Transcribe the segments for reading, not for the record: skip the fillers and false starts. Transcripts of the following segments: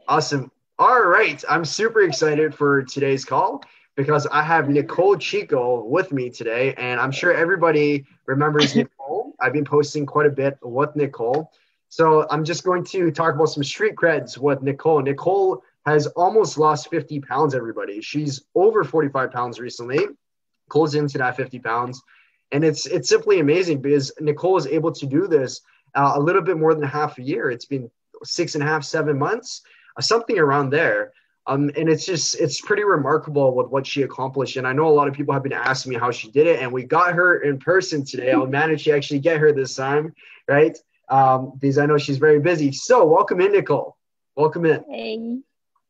Awesome. All right. I'm super excited for today's call because I have Nicole Chico with me today. And I'm sure everybody remembers Nicole. I've been posting quite a bit with Nicole. So I'm just going to talk about some street creds with Nicole. Nicole has almost lost 50 pounds, everybody. She's over 45 pounds recently, close into that 50 pounds. And it's simply amazing because Nicole is able to do this a little bit more than half a year. It's been 6.5, 7 months, something around there. And it's pretty remarkable with what she accomplished. And I know a lot of people have been asking me how she did it, and we got her in person today. I managed to actually get her this time, right? Because I know she's very busy. So welcome in, Nicole. Welcome in. Hey.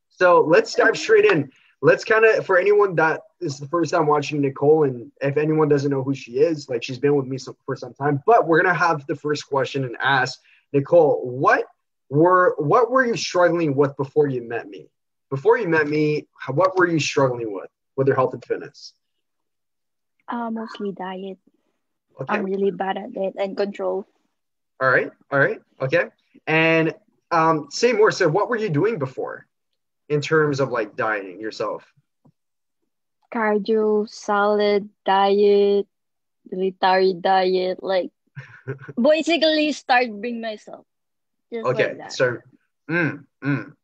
So let's dive straight in. Let's kind of, for anyone that is the first time watching Nicole, and if anyone doesn't know who she is, like she's been with me for some time, but we're going to have the first question and ask Nicole, what were you struggling with before you met me? Before you met me, what were you struggling with your health and fitness? Mostly diet. Okay. I'm really bad at it and control. All right. Okay. And say more. So what were you doing before in terms of like dieting yourself? Cardio, salad, diet, military diet, like basically starving myself. Just like Okay. that. So,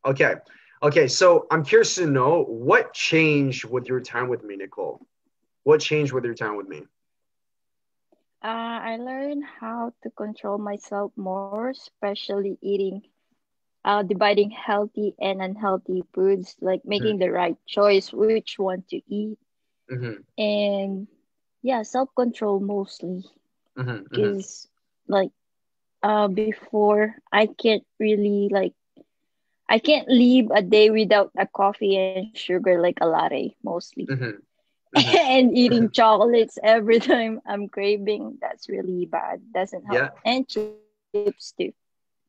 okay. Okay. So I'm curious to know what changed with your time with me, Nicole? What changed with your time with me? I learned how to control myself more, especially eating, dividing healthy and unhealthy foods, like Mm-hmm, making the right choice, which one to eat, mm-hmm, and yeah, self control mostly. mm-hmm, mm-hmm. Because like before I can't really like I can't leave a day without a coffee and sugar like a latte mostly. Mm-hmm. Mm-hmm. And eating chocolates every time I'm craving, that's really bad. Doesn't help. Yeah. And chips too.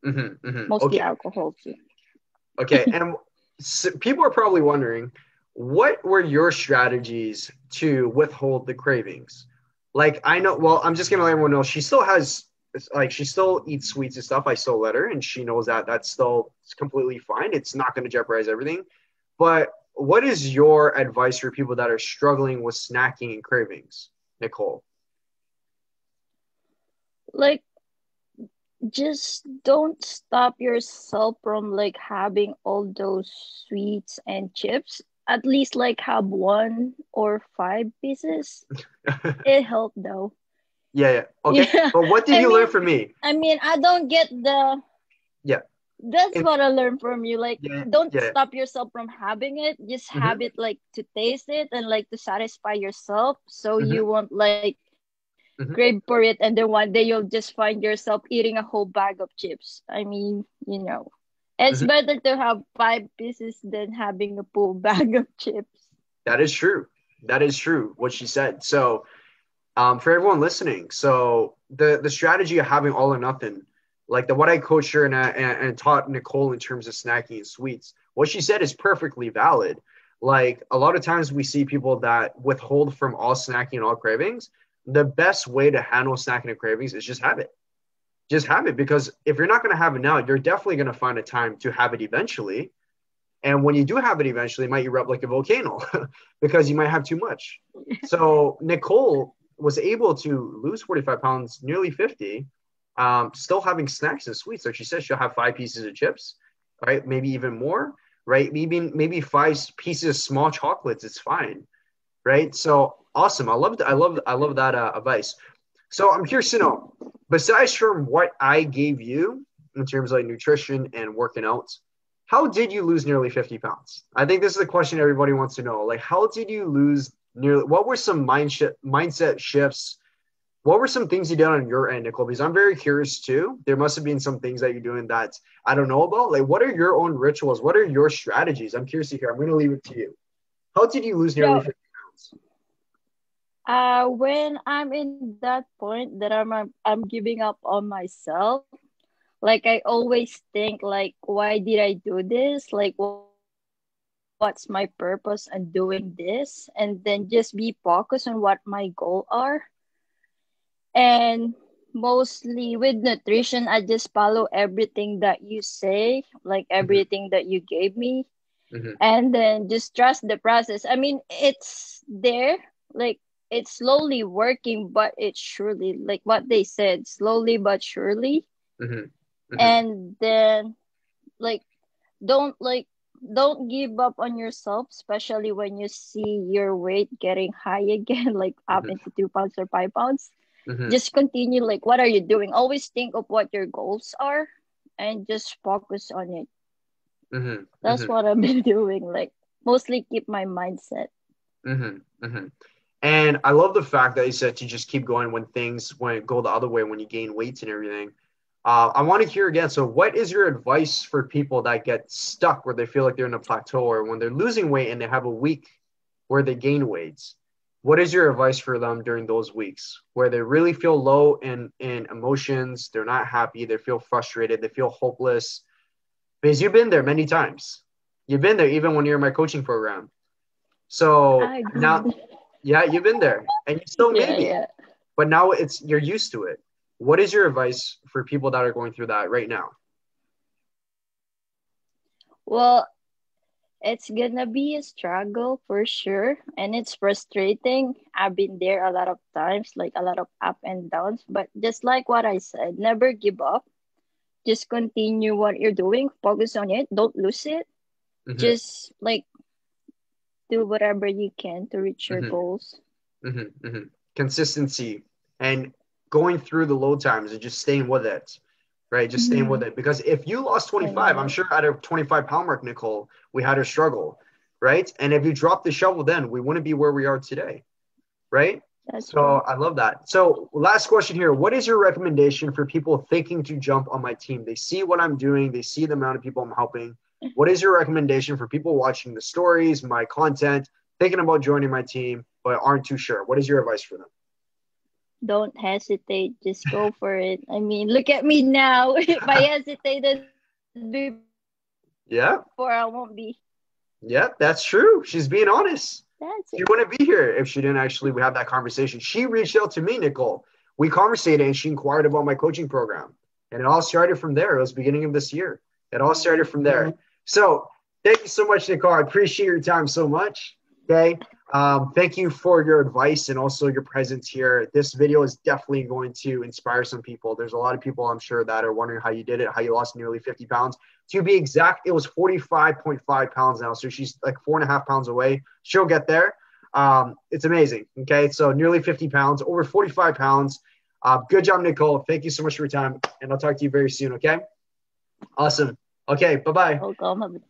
Mm-hmm. Mostly Mm-hmm. Okay. alcohol too. Okay. And people are probably wondering, what were your strategies to withhold the cravings? Like, I know, well, I'm just going to let everyone know she still has, like, she still eats sweets and stuff. I still let her, and she knows that that's still completely fine. It's not going to jeopardize everything. But what is your advice for people that are struggling with snacking and cravings, Nicole? Like just don't stop yourself from like having all those sweets and chips. At least like have one or five pieces. It helped though. Yeah, yeah. Okay. Yeah. But what did I you learn mean from me? I mean I don't get the Yeah. that's If, what I learned from you. Like yeah, don't yeah. stop yourself from having it. Just Mm-hmm, have it like to taste it and like to satisfy yourself so mm-hmm, you won't like crave mm-hmm, for it and then one day you'll just find yourself eating a whole bag of chips. I mean, it's mm-hmm. better to have five pieces than having a full bag of chips. That is true. That is true, what she said. So, for everyone listening, so the strategy of having all or nothing, like the what I coached her and taught Nicole in terms of snacking and sweets, what she said is perfectly valid. Like a lot of times we see people that withhold from all snacking and all cravings. The best way to handle snacking and cravings is just have it. Just have it, because if you're not going to have it now, you're definitely going to find a time to have it eventually. And when you do have it eventually, it might erupt like a volcano because you might have too much. So Nicole was able to lose 45 pounds, nearly 50, still having snacks and sweets. Like she said, she'll have 5 pieces of chips, right? Maybe even more, right? Maybe 5 pieces of small chocolates. It's fine, right? So awesome. I love that advice. So I'm curious to know, besides from what I gave you in terms of like nutrition and working out, how did you lose nearly 50 pounds? I think this is the question everybody wants to know. Like, how did you lose nearly, what were some mindset shifts? What were some things you did on your end, Nicole? Because I'm very curious too. There must have been some things that you're doing that I don't know about. Like, what are your own rituals? What are your strategies? I'm curious to hear. I'm going to leave it to you. How did you lose nearly Yo, 50 pounds? when I'm in that point that I'm giving up on myself, like I always think like, why did I do this? Like, what's my purpose in doing this? And then just be focused on what my goal are. And Mostly with nutrition, I just follow everything that you say, like Mm-hmm, everything that you gave me, mm-hmm, and then just trust the process. I mean, it's there, like it's slowly working, but it's surely, like what they said, slowly but surely. mm-hmm, mm-hmm, And then, like, don't like don't give up on yourself, especially when you see your weight getting high again, like up mm-hmm, into 2 pounds or 5 pounds. mm-hmm, Just continue, like what are you doing? Always think of what your goals are and just focus on it. mm-hmm, That's mm-hmm, what I've been doing, like mostly keep my mindset. mm-hmm, mm-hmm. And I love the fact that you said to just keep going when go the other way, when you gain weight and everything. I want to hear again. So, what is your advice for people that get stuck where they feel like they're in a plateau, or when they're losing weight and they have a week where they gain weights? What is your advice for them during those weeks where they really feel low in emotions? They're not happy. They feel frustrated. They feel hopeless. Because you've been there many times. You've been there even when you're in my coaching program. So I agree. now, yeah, you've been there, and you still Yeah, maybe, yeah. but now you're used to it. What is your advice for people that are going through that right now? Well, it's gonna be a struggle for sure, and it's frustrating. I've been there a lot of times, like a lot of up and downs, but just like what I said, never give up. Just continue what you're doing, focus on it, don't lose it. Hmm. Just like do whatever you can to reach your Hmm. goals. Hmm. Hmm. Consistency and going through the low times and just staying with it, right? Just staying with Mm-hmm. it. Because if you lost Staying 25, I'm with sure at a 25-pound mark, Nicole, we had a struggle, right? And if you dropped the shovel then, we wouldn't be where we are today, right? that's So right. I love that. So last question here. What is your recommendation for people thinking to jump on my team? They see what I'm doing. They see the amount of people I'm helping. What is your recommendation for people watching the stories, my content, thinking about joining my team, but aren't too sure? What is your advice for them? Don't hesitate, just go for it. I mean, look at me now. If I hesitated before, I won't be. Yeah, yeah, that's true. She's being honest. That's it. She wouldn't be here if she didn't actually we have that conversation. She reached out to me, Nicole. We conversated and she inquired about my coaching program. And it all started from there. It was the beginning of this year. It all started from there. So thank you so much, Nicole. I appreciate your time so much. Okay. Thank you for your advice and also your presence here. This video is definitely going to inspire some people. There's a lot of people I'm sure that are wondering how you did it, how you lost nearly 50 pounds. To be exact, it was 45.5 pounds now. So she's like 4.5 pounds away. She'll get there. It's amazing. Okay. So nearly 50 pounds, over 45 pounds. Good job, Nicole. Thank you so much for your time. And I'll talk to you very soon. Okay. Awesome. Okay. Bye bye. Welcome.